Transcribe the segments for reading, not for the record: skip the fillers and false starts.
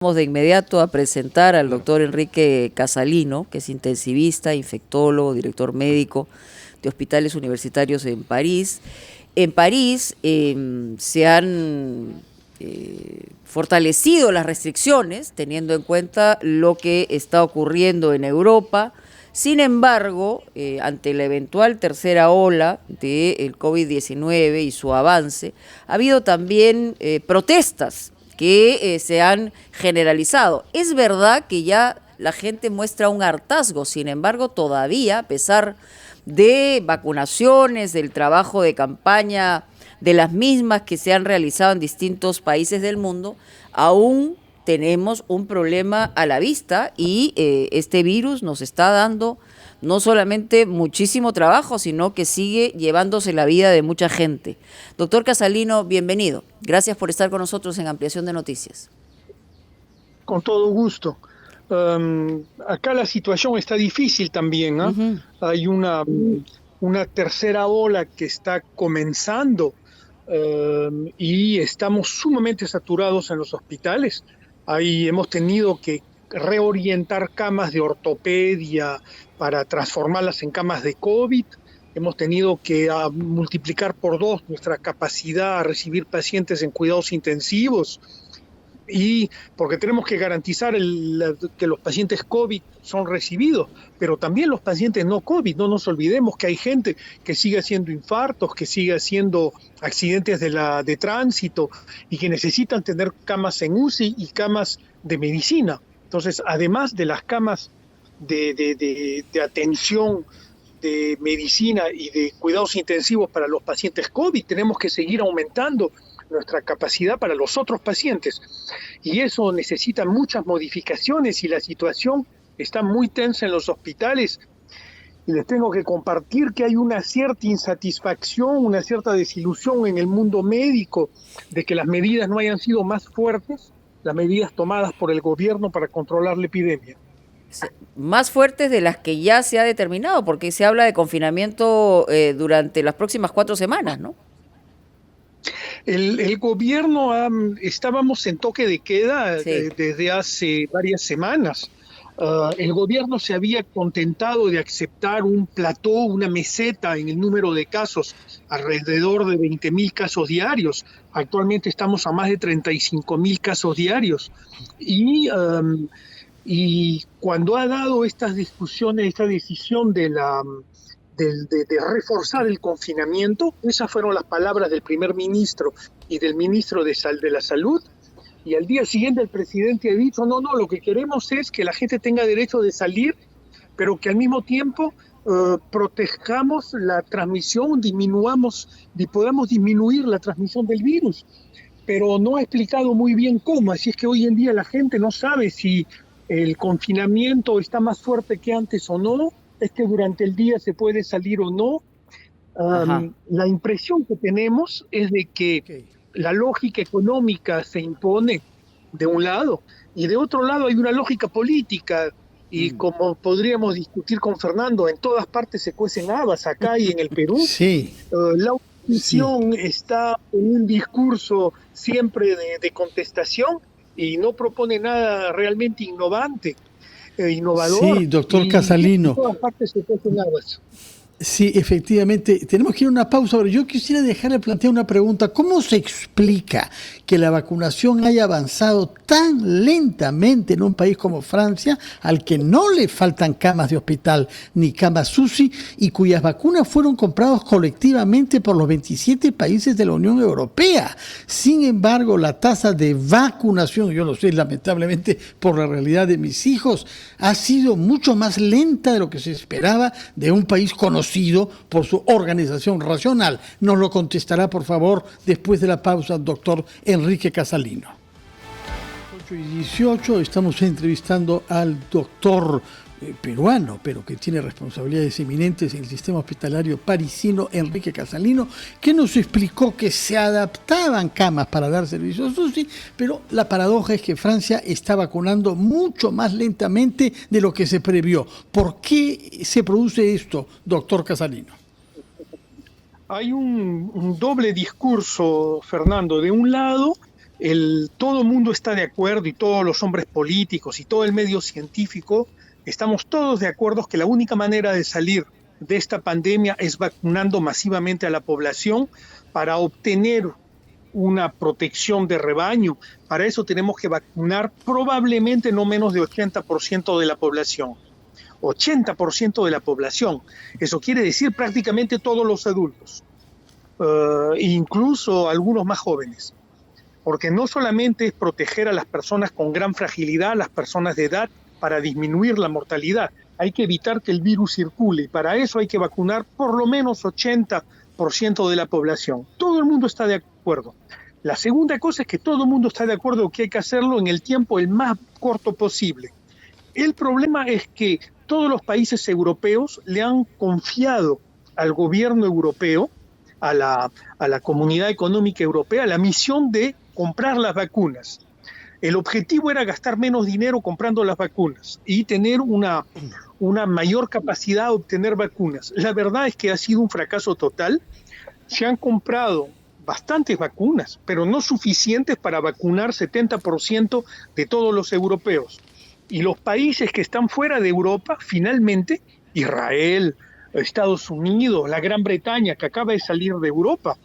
Vamos de inmediato a presentar al doctor Enrique Casalino, que es intensivista, infectólogo, director médico de hospitales universitarios en París. En París se han fortalecido las restricciones, teniendo en cuenta lo que está ocurriendo en Europa. Sin embargo, ante la eventual tercera ola del COVID-19 y su avance, ha habido también protestas que se han generalizado. Es verdad que ya la gente muestra un hartazgo, sin embargo, todavía, a pesar de vacunaciones, del trabajo de campaña, de las mismas que se han realizado en distintos países del mundo, aún tenemos un problema a la vista y este virus nos está dando no solamente muchísimo trabajo, sino que sigue llevándose la vida de mucha gente. Doctor Casalino, bienvenido. Gracias por estar con nosotros en Ampliación de Noticias. Con todo gusto. Acá la situación está difícil también, ¿eh? Hay una tercera ola que está comenzando y estamos sumamente saturados en los hospitales. Ahí hemos tenido que reorientar camas de ortopedia para transformarlas en camas de COVID. Hemos tenido que multiplicar por 2 nuestra capacidad a recibir pacientes en cuidados intensivos. Y porque tenemos que garantizar que los pacientes COVID son recibidos, pero también los pacientes no COVID. No nos olvidemos que hay gente que sigue haciendo infartos, que sigue haciendo accidentes de tránsito y que necesitan tener camas en UCI y camas de medicina. Entonces, además de las camas de atención de medicina y de cuidados intensivos para los pacientes COVID, tenemos que seguir aumentando nuestra capacidad para los otros pacientes. Y eso necesita muchas modificaciones y la situación está muy tensa en los hospitales. Y les tengo que compartir que hay una cierta insatisfacción, una cierta desilusión en el mundo médico de que las medidas no hayan sido más fuertes, las medidas tomadas por el gobierno para controlar la epidemia. Más fuertes de las que ya se ha determinado, porque se habla de confinamiento durante las próximas 4 semanas, ¿no? El gobierno, estábamos en toque de queda desde hace varias semanas. El gobierno se había contentado de aceptar un plató, una meseta en el número de casos, alrededor de 20.000 casos diarios. Actualmente estamos a más de 35.000 casos diarios. Y cuando ha dado estas discusiones, esta decisión de reforzar el confinamiento, esas fueron las palabras del primer ministro y del ministro de la Salud, y al día siguiente el presidente ha dicho, no, lo que queremos es que la gente tenga derecho de salir, pero que al mismo tiempo protejamos la transmisión, podamos disminuir la transmisión del virus, pero no ha explicado muy bien cómo, así es que hoy en día la gente no sabe si el confinamiento está más fuerte que antes o no, es que durante el día se puede salir o no. La impresión que tenemos es de que la lógica económica se impone de un lado y de otro lado hay una lógica política y como podríamos discutir con Fernando, en todas partes se cuecen habas, acá y en el Perú. Sí. La oposición está en un discurso siempre de contestación y no propone nada realmente innovador. Sí, doctor Casalino. En todas partes se cuecen habas. Sí, efectivamente. Tenemos que ir a una pausa, pero yo quisiera dejarle plantear una pregunta. ¿Cómo se explica que la vacunación haya avanzado tan lentamente en un país como Francia, al que no le faltan camas de hospital ni camas UCI, y cuyas vacunas fueron compradas colectivamente por los 27 países de la Unión Europea? Sin embargo, la tasa de vacunación, yo lo sé lamentablemente por la realidad de mis hijos, ha sido mucho más lenta de lo que se esperaba de un país conocido por su organización racional. Nos lo contestará, por favor, después de la pausa, doctor Enrique Casalino. 8:18, estamos entrevistando al doctor peruano, pero que tiene responsabilidades eminentes en el sistema hospitalario parisino, Enrique Casalino, que nos explicó que se adaptaban camas para dar servicios UCI, pero la paradoja es que Francia está vacunando mucho más lentamente de lo que se previó. ¿Por qué se produce esto, doctor Casalino? Hay un doble discurso, Fernando. De un lado, todo el mundo está de acuerdo, y todos los hombres políticos y todo el medio científico, estamos todos de acuerdo que la única manera de salir de esta pandemia es vacunando masivamente a la población para obtener una protección de rebaño. Para eso tenemos que vacunar probablemente no menos de 80% de la población. 80% de la población. Eso quiere decir prácticamente todos los adultos, incluso algunos más jóvenes. Porque no solamente es proteger a las personas con gran fragilidad, las personas de edad, para disminuir la mortalidad. Hay que evitar que el virus circule, y para eso hay que vacunar por lo menos 80% de la población. Todo el mundo está de acuerdo. La segunda cosa es que todo el mundo está de acuerdo que hay que hacerlo en el tiempo el más corto posible. El problema es que todos los países europeos le han confiado al gobierno europeo, a la Comunidad Económica Europea, la misión de comprar las vacunas. El objetivo era gastar menos dinero comprando las vacunas y tener una mayor capacidad de obtener vacunas. La verdad es que ha sido un fracaso total. Se han comprado bastantes vacunas, pero no suficientes para vacunar 70% de todos los europeos. Y los países que están fuera de Europa, finalmente, Israel, Estados Unidos, la Gran Bretaña, que acaba de salir de Europa,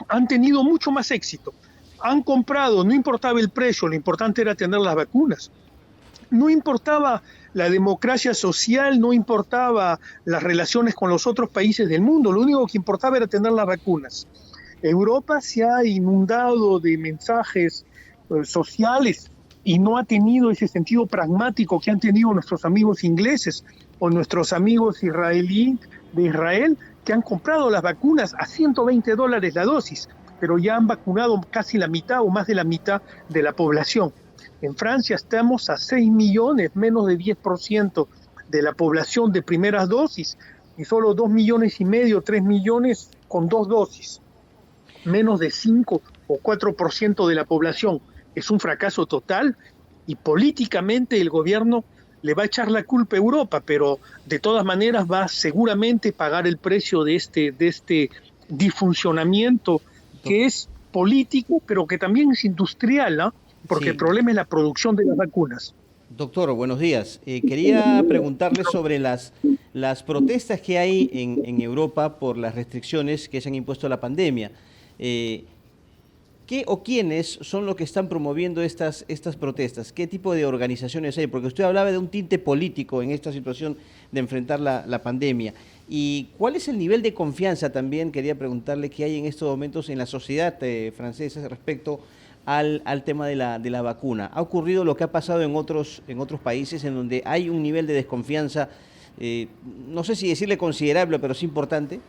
han tenido mucho más éxito. Han comprado, no importaba el precio, lo importante era tener las vacunas. No importaba la democracia social, no importaba las relaciones con los otros países del mundo, lo único que importaba era tener las vacunas. Europa se ha inundado de mensajes sociales y no ha tenido ese sentido pragmático que han tenido nuestros amigos ingleses o nuestros amigos israelíes de Israel, que han comprado las vacunas a $120 la dosis, pero ya han vacunado casi la mitad o más de la mitad de la población. En Francia estamos a 6 millones, menos de 10% de la población de primeras dosis, y solo 2 millones y medio, 3 millones con 2 dosis. Menos de 5 o 4% de la población. Es un fracaso total, y políticamente el gobierno le va a echar la culpa a Europa, pero de todas maneras va a seguramente pagar el precio de este disfuncionamiento que es político, pero que también es industrial, ¿no? Porque el problema es la producción de las vacunas. Doctor, buenos días. Quería preguntarle sobre las protestas que hay en Europa por las restricciones que se han impuesto a la pandemia. ¿Qué o quiénes son los que están promoviendo estas protestas? ¿Qué tipo de organizaciones hay? Porque usted hablaba de un tinte político en esta situación de enfrentar la pandemia. ¿Y cuál es el nivel de confianza también, quería preguntarle, que hay en estos momentos en la sociedad francesa respecto al tema de la vacuna? ¿Ha ocurrido lo que ha pasado en otros países en donde hay un nivel de desconfianza, no sé si decirle considerable, pero sí importante?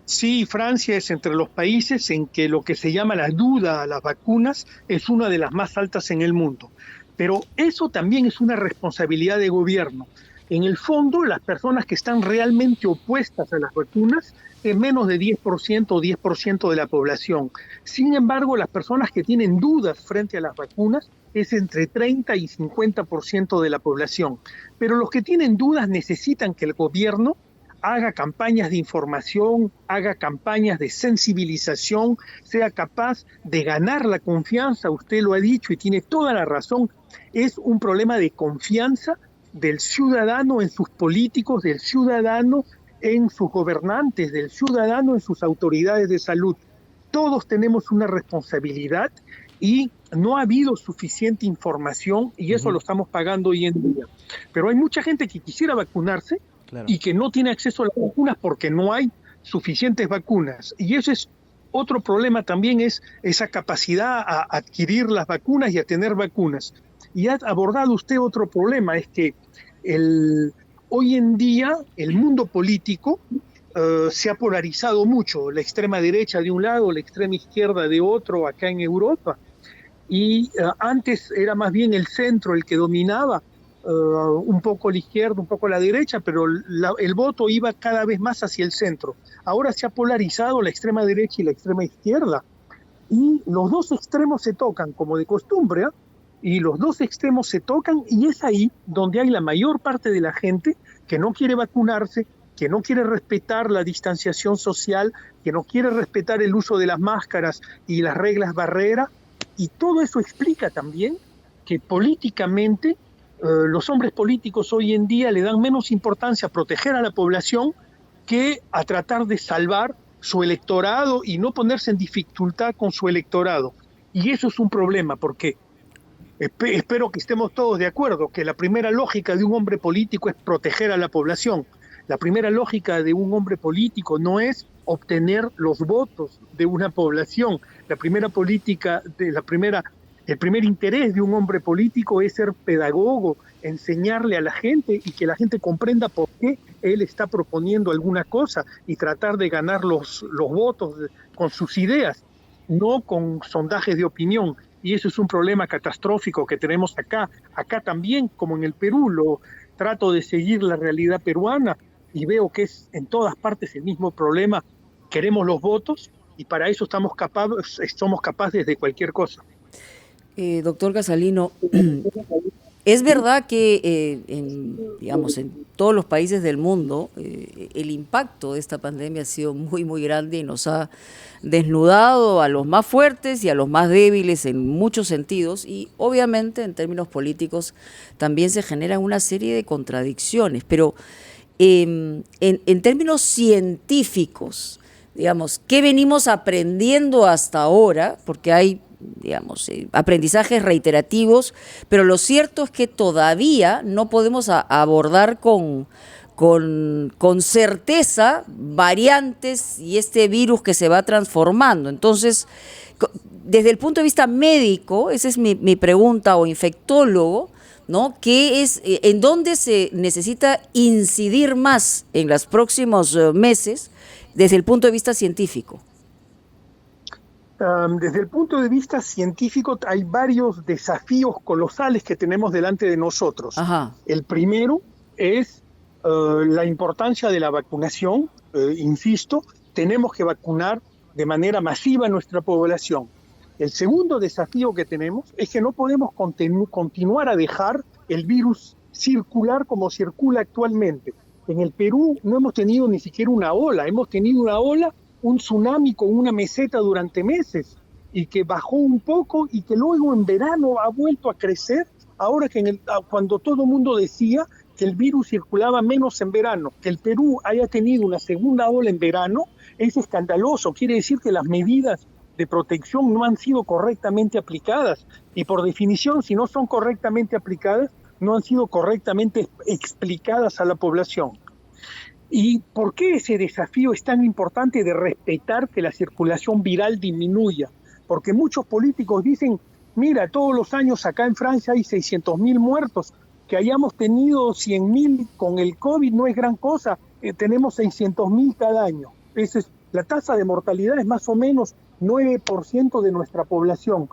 Sí, Francia es entre los países en que lo que se llama la duda a las vacunas es una de las más altas en el mundo. Pero eso también es una responsabilidad de gobierno. En el fondo, las personas que están realmente opuestas a las vacunas es menos de 10% o 10% de la población. Sin embargo, las personas que tienen dudas frente a las vacunas es entre 30 y 50% de la población. Pero los que tienen dudas necesitan que el gobierno haga campañas de información, haga campañas de sensibilización, sea capaz de ganar la confianza. Usted lo ha dicho y tiene toda la razón. Es un problema de confianza del ciudadano en sus políticos, del ciudadano en sus gobernantes, del ciudadano en sus autoridades de salud. Todos tenemos una responsabilidad y no ha habido suficiente información, y eso lo estamos pagando hoy en día. Pero hay mucha gente que quisiera vacunarse, claro, y que no tiene acceso a las vacunas porque no hay suficientes vacunas. Y ese es otro problema también, es esa capacidad a adquirir las vacunas y a tener vacunas. Y ha abordado usted otro problema, es que hoy en día el mundo político se ha polarizado mucho, la extrema derecha de un lado, la extrema izquierda de otro acá en Europa. Y antes era más bien el centro el que dominaba, un poco la izquierda, un poco la derecha, pero el voto iba cada vez más hacia el centro. Ahora se ha polarizado la extrema derecha y la extrema izquierda, y los dos extremos se tocan como de costumbre, ¿eh? Y los dos extremos se tocan, y es ahí donde hay la mayor parte de la gente que no quiere vacunarse, que no quiere respetar la distanciación social, que no quiere respetar el uso de las máscaras y las reglas barrera, y todo eso explica también que políticamente los hombres políticos hoy en día le dan menos importancia a proteger a la población que a tratar de salvar su electorado y no ponerse en dificultad con su electorado. Y eso es un problema, porque espero que estemos todos de acuerdo que la primera lógica de un hombre político es proteger a la población. La primera lógica de un hombre político no es obtener los votos de una población. El primer interés de un hombre político es ser pedagogo, enseñarle a la gente y que la gente comprenda por qué él está proponiendo alguna cosa y tratar de ganar los votos con sus ideas, no con sondajes de opinión. Y eso es un problema catastrófico que tenemos acá. Acá también, como en el Perú, trato de seguir la realidad peruana y veo que es en todas partes el mismo problema. Queremos los votos y para eso somos capaces de cualquier cosa. Doctor Casalino, es verdad que en todos los países del mundo el impacto de esta pandemia ha sido muy, muy grande y nos ha desnudado a los más fuertes y a los más débiles en muchos sentidos, y obviamente en términos políticos también se generan una serie de contradicciones, pero en términos científicos, digamos, ¿qué venimos aprendiendo hasta ahora? Porque hay, digamos, aprendizajes reiterativos, pero lo cierto es que todavía no podemos abordar con certeza variantes y este virus que se va transformando. Entonces, desde el punto de vista médico, esa es mi pregunta, o infectólogo, ¿no? ¿En dónde se necesita incidir más en los próximos meses desde el punto de vista científico? Desde el punto de vista científico hay varios desafíos colosales que tenemos delante de nosotros. Ajá. El primero es la importancia de la vacunación. Insisto, tenemos que vacunar de manera masiva a nuestra población. El segundo desafío que tenemos es que no podemos continuar a dejar el virus circular como circula actualmente. En el Perú no hemos tenido ni siquiera una ola, hemos tenido un tsunami con una meseta durante meses y que bajó un poco y que luego en verano ha vuelto a crecer, ahora que cuando todo el mundo decía que el virus circulaba menos en verano. Que el Perú haya tenido una segunda ola en verano es escandaloso, quiere decir que las medidas de protección no han sido correctamente aplicadas y por definición, si no son correctamente aplicadas, no han sido correctamente explicadas a la población. ¿Y por qué ese desafío es tan importante de respetar que la circulación viral disminuya? Porque muchos políticos dicen, mira, todos los años acá en Francia hay 600.000 muertos, que hayamos tenido 100.000 con el COVID no es gran cosa, tenemos 600.000 cada año. La tasa de mortalidad es más o menos 9% de nuestra población.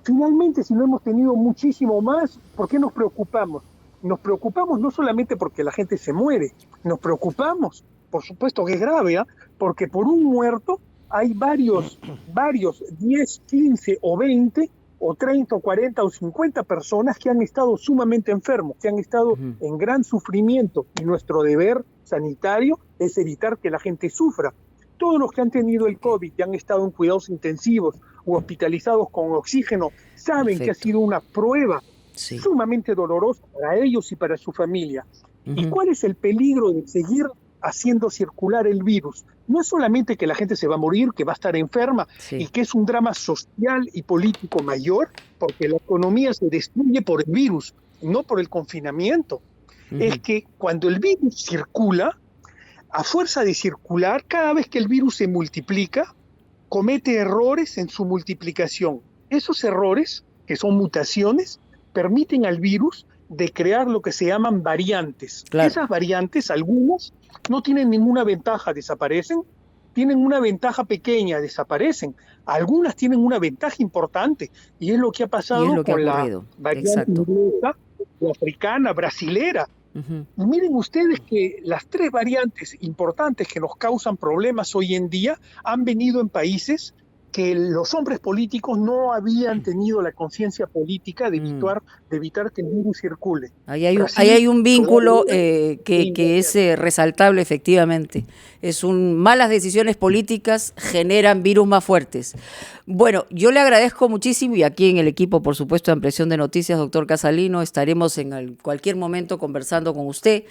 Finalmente, si no hemos tenido muchísimo más, ¿por qué nos preocupamos? Nos preocupamos no solamente porque la gente se muere, nos preocupamos, por supuesto que es grave, porque por un muerto hay varios, 10, 15 o 20 o 30 o 40 o 50 personas que han estado sumamente enfermos, que han estado en gran sufrimiento, y nuestro deber sanitario es evitar que la gente sufra. Todos los que han tenido el COVID y han estado en cuidados intensivos o hospitalizados con oxígeno saben que ha sido una prueba sumamente dolorosa para ellos y para su familia. ¿Y cuál es el peligro de seguir haciendo circular el virus? No es solamente que la gente se va a morir, que va a estar enferma y que es un drama social y político mayor, porque la economía se destruye por el virus, no por el confinamiento. Es que cuando el virus circula, a fuerza de circular, cada vez que el virus se multiplica, comete errores en su multiplicación. Esos errores, que son mutaciones, permiten al virus de crear lo que se llaman variantes. Claro. Esas variantes, algunas, no tienen ninguna ventaja, desaparecen. Tienen una ventaja pequeña, desaparecen. Algunas tienen una ventaja importante, y es lo que ha pasado con la variante inglesa, la africana, brasilera. Y miren ustedes que las 3 variantes importantes que nos causan problemas hoy en día han venido en países que los hombres políticos no habían tenido la conciencia política de evitar que el virus circule. Ahí hay Brasil un vínculo todavía que es resaltable, efectivamente. Malas decisiones políticas generan virus más fuertes. Bueno, yo le agradezco muchísimo, y aquí en el equipo, por supuesto, de Ampliación de Noticias, doctor Casalino, estaremos en cualquier momento conversando con usted.